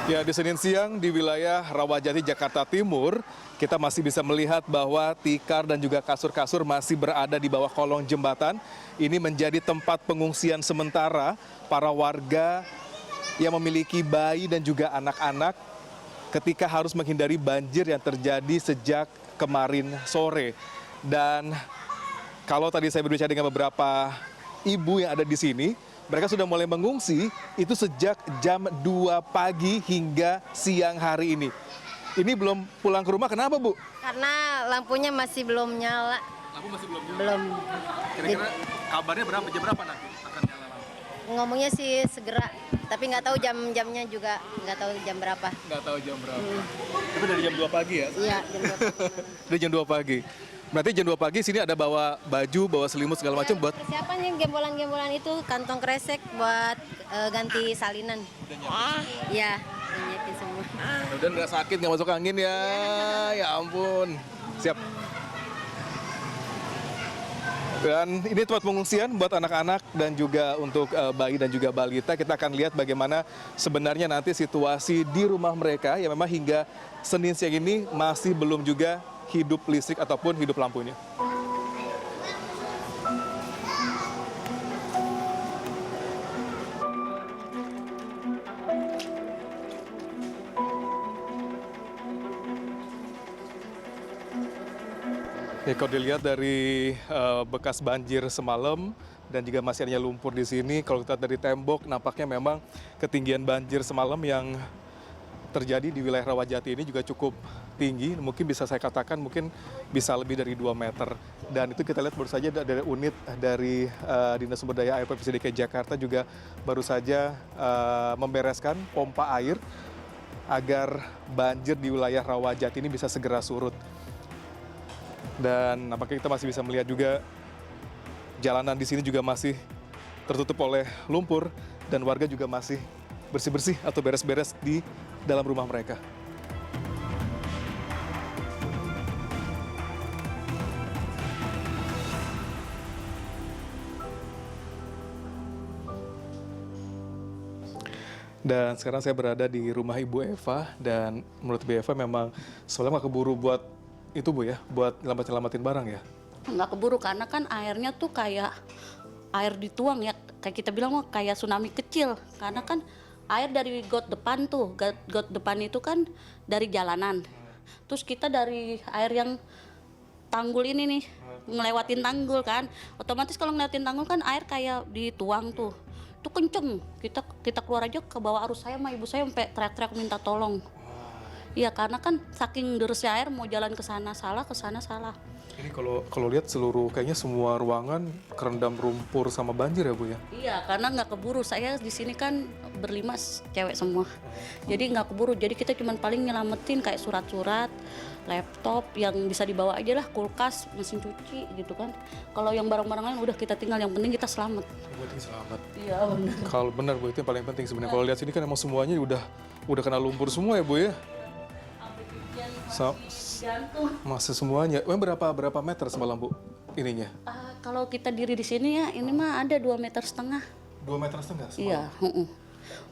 Ya, di Senin siang di wilayah Rawajati, Jakarta Timur, kita masih bisa melihat bahwa tikar dan juga kasur-kasur masih berada di bawah kolong jembatan. Ini menjadi tempat pengungsian sementara para warga yang memiliki bayi dan juga anak-anak ketika harus menghindari banjir yang terjadi sejak kemarin sore. Dan kalau tadi saya berbicara dengan beberapa ibu yang ada di sini, mereka sudah mulai mengungsi itu sejak jam 2 pagi hingga siang hari ini. Ini belum pulang ke rumah, kenapa Bu? Karena lampunya masih belum nyala. Lampu masih belum nyala? Belum. Kira-kira kabarnya jam berapa nanti akan nyala lampu? Ngomongnya sih segera, tapi nggak tahu jam-jamnya juga, nggak tahu jam berapa. Nggak tahu jam berapa. Tapi dari jam 2 pagi ya? Iya, jam 2 pagi. Dari jam 2 pagi. Berarti jam 2 pagi sini ada bawa baju, bawa selimut segala macam buat Persiapannya gembolan-gembolan itu kantong kresek buat ganti salinan. Iya, nyiapin semua. Mudah-mudahan nggak sakit, nggak masuk angin ya. Ya ampun. Siap. Dan ini tempat pengungsian buat anak-anak dan juga untuk bayi dan juga balita. Kita akan lihat bagaimana sebenarnya nanti situasi di rumah mereka yang memang hingga Senin siang ini masih belum juga hidup listrik ataupun hidup lampunya. Ya, kalau dilihat dari bekas banjir semalam dan juga masih adanya lumpur di sini, kalau kita dari tembok nampaknya memang ketinggian banjir semalam yang terjadi di wilayah Rawajati ini juga cukup tinggi. Mungkin bisa saya katakan mungkin bisa lebih dari 2 meter. Dan itu kita lihat baru saja dari unit dari Dinas Sumber Daya Air Provinsi DKI Jakarta juga baru saja membereskan pompa air agar banjir di wilayah Rawajati ini bisa segera surut. Dan nampaknya kita masih bisa melihat juga jalanan di sini juga masih tertutup oleh lumpur dan warga juga masih bersih-bersih atau beres-beres di dalam rumah mereka. Dan sekarang saya berada di rumah Ibu Eva dan menurut Ibu Eva memang soalnya nggak keburu buat itu Bu ya, buat nyelamatin barang ya? Nggak keburu karena kan airnya tuh kayak air dituang ya, kayak kita bilang mah kayak tsunami kecil. Karena kan air dari got depan tuh, got depan itu kan dari jalanan. Terus kita dari air yang tanggul ini nih, ngelewatin tanggul kan. Otomatis kalau ngelewatin tanggul kan air kayak dituang tuh. Itu kenceng, kita keluar aja ke bawah arus. Saya sama ibu saya sampai teriak-teriak minta tolong. Iya, karena kan saking derasnya air mau jalan ke sana salah, ke sana salah. Ini kalau lihat seluruh kayaknya semua ruangan kerendam lumpur sama banjir ya Bu ya? Iya, karena nggak keburu. Saya di sini kan berlima cewek semua. Jadi nggak keburu. Jadi kita cuma paling nyelamatin kayak surat-surat, laptop yang bisa dibawa aja lah, kulkas, mesin cuci gitu kan. Kalau yang barang-barang lain udah kita tinggal, yang penting kita selamat. Yang penting selamat. Iya, benar. Kalau benar Bu, itu yang paling penting sebenarnya. Kalau lihat sini kan emang semuanya udah kena lumpur semua ya Bu ya? Jantung. Masih semuanya. Berapa meter semalam Bu ininya? Kalau kita diri di sini ya, ini mah ada 2,5 meter. 2,5 meter semalam? Iya,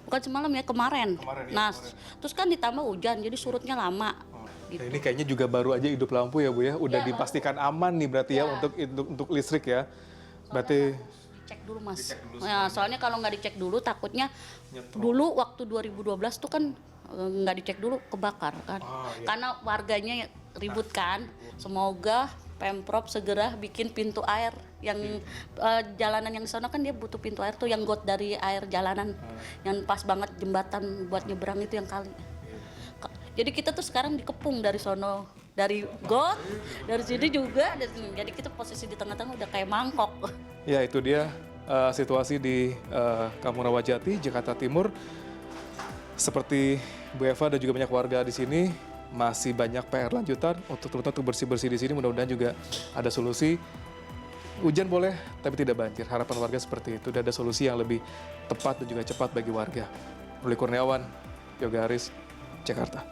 bukan semalam ya, kemarin. Nah, kemarin. Terus kan ditambah hujan, jadi surutnya lama. Nah, ini kayaknya juga baru aja hidup lampu ya Bu ya? Udah dipastikan aman nih berarti ya untuk listrik ya? Berarti Cek dulu Mas. Nah, soalnya kalau nggak dicek dulu takutnya dulu waktu 2012 tuh kan nggak dicek dulu kebakar kan. Iya. Karena warganya ribut kan. Semoga Pemprov segera bikin pintu air yang jalanan yang di sana kan dia butuh pintu air tuh yang got dari air jalanan yang pas banget jembatan buat nyebrang itu yang kali. Jadi kita tuh sekarang dikepung dari sono, dari got, dari sini juga, jadi kita posisi di tengah-tengah udah kayak mangkok. ya itu dia situasi di Kampung Rawajati, Jakarta Timur. Seperti Bu Eva dan juga banyak warga di sini masih banyak PR lanjutan terutama untuk bersih-bersih di sini. Mudah-mudahan juga ada solusi. Hujan boleh, tapi tidak banjir. Harapan warga seperti itu. Dan ada solusi yang lebih tepat dan juga cepat bagi warga. Ruli Kurniawan, Yoga Aris, Jakarta.